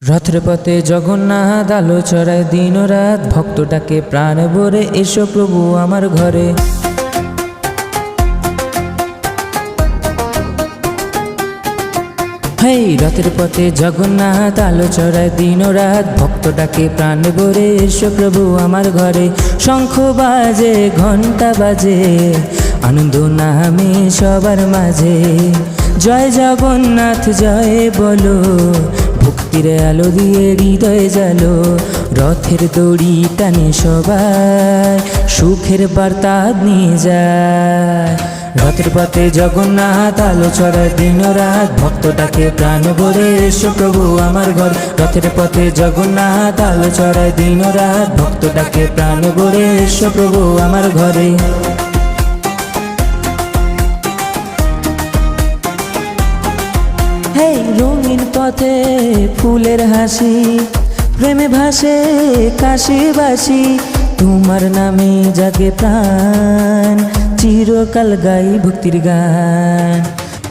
রথের পথে জগন্নাথ আলো ছড়ায় দিন ও রাত, ভক্তটাকে প্রাণ ভরে এসো প্রভু আমার ঘরে। হেই রথের পথে জগন্নাথ আলো ছড়ায় দিন ও রাত, ভক্তটাকে প্রাণ ভরে এসো প্রভু আমার ঘরে। শঙ্খ বাজে ঘণ্টা বাজে, আনন্দ নামে সবার মাঝে। জয় জগন্নাথ জয় বলো, ভক্তির আলো দিয়ে হৃদয়ে জালো। রথের দড়ি টানে সবাই, সুখের বার্তা নিয়ে যায়। রথের পথে জগন্নাথ আলো ছড়ায় দিন রাত, ভক্তটাকে প্রাণ ভরে এসো প্রভু আমার ঘর। রথের পথে জগন্নাথ আলো ছড়ায় দিন রাত, ভক্তটাকে প্রাণ ভরে এসো প্রভু আমার ঘরে। হেই রঙিন পথে ফুলের হাসি, প্রেমে ভাসে কাশি বাসি। তোমার নামে জাগে প্রাণ, চিরকাল গাই ভক্তির গান।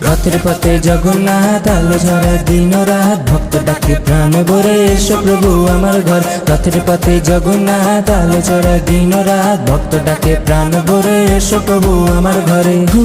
রথের পথে জগন্নাথ আলো ছড়ায় দিন রাত, ভক্তটাকে প্রাণ ভরে এসো প্রভু আমার ঘর। রথের পথে জগন্নাথ আলো ছড়ায় দিন রাত, ভক্তটাকে প্রাণ ভরে এসো প্রভু আমার ঘরে। হো